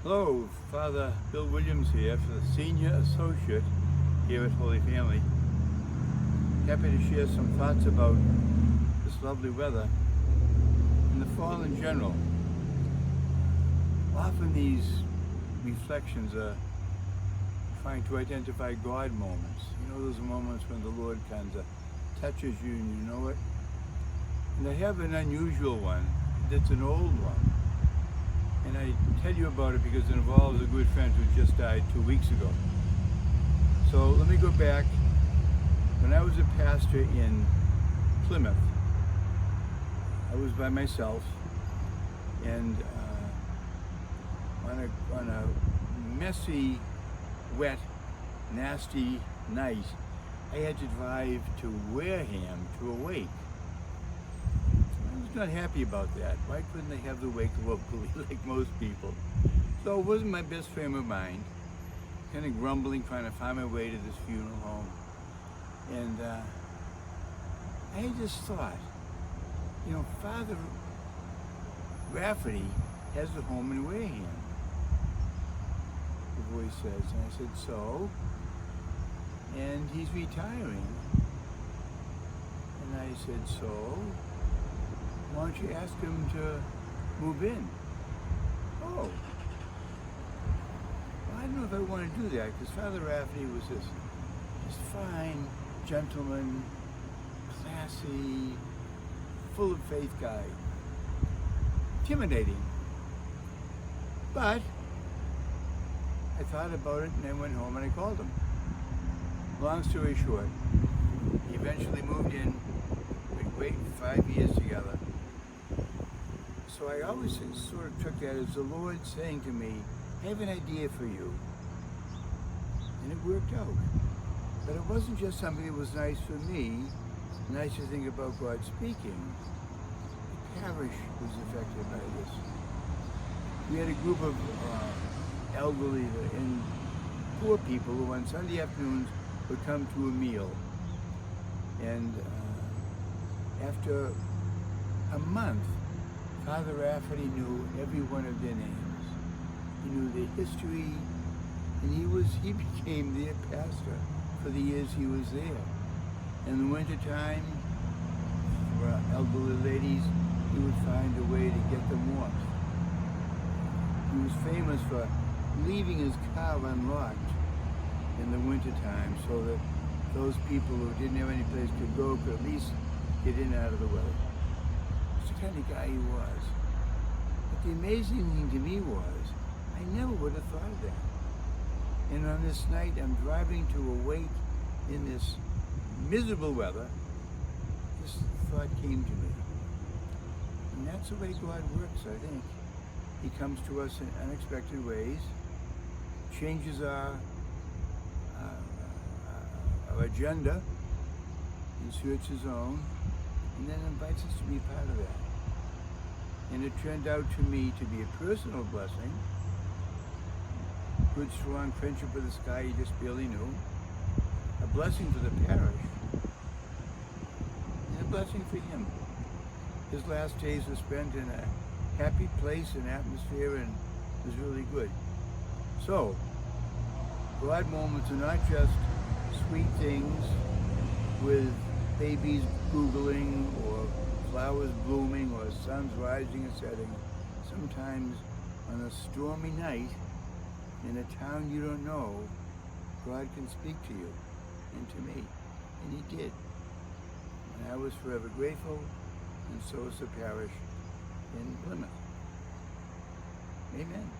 Hello, Father Bill Williams here, for the Senior Associate here at Holy Family. Happy to share some thoughts about this lovely weather and the fall in general. Often these reflections are trying to identify God moments. You know, those moments when the Lord kind of touches you and you know it. And I have an unusual one that's an old one. And I tell you about it because it involves a good friend who just died 2 weeks ago. So let me go back. When I was a pastor in Plymouth, I was by myself, and on a messy, wet, nasty night, I had to drive to Wareham to a wake. I was not happy about that. Why couldn't they have the wake locally like most people? So it wasn't my best frame of mind. Kind of grumbling, trying to find my way to this funeral home. And I just thought, you know, Father Rafferty has a home in Wareham, the voice says. And I said, so? And he's retiring. And I said, so? Why don't you ask him to move in? Oh. Well, I don't know if I want to do that, because Father Rafferty was this fine gentleman, classy, full of faith guy. Intimidating. But I thought about it and I went home and I called him. Long story short, he eventually moved in. We'd waited 5 years together. So I always sort of took that as the Lord saying to me, I have an idea for you. And it worked out. But it wasn't just something that was nice for me, nice to think about God speaking. The parish was affected by this. We had a group of elderly and poor people who on Sunday afternoons would come to a meal. And after a month, Father Rafferty knew every one of their names. He knew their history, and he became their pastor for the years he was there. In the wintertime, for elderly ladies, he would find a way to get them warmth. He was famous for leaving his car unlocked in the wintertime so that those people who didn't have any place to go could at least get in and out of the weather. That's the kind of guy he was. But the amazing thing to me was, I never would have thought of that. And on this night, I'm driving to a wake in this miserable weather. This thought came to me. And that's the way God works, I think. He comes to us in unexpected ways, changes our agenda, inserts his own, and then invites us to be part of that. And it turned out to me to be a personal blessing, good, strong friendship with this guy you just barely knew, a blessing for the parish, and a blessing for him. His last days were spent in a happy place and atmosphere, and it was really good. So, God moments are not just sweet things with babies googling or flowers blooming or suns rising and setting. Sometimes on a stormy night in a town you don't know, God can speak to you and to me, and he did. And I was forever grateful, and so is the parish in Plymouth. Amen.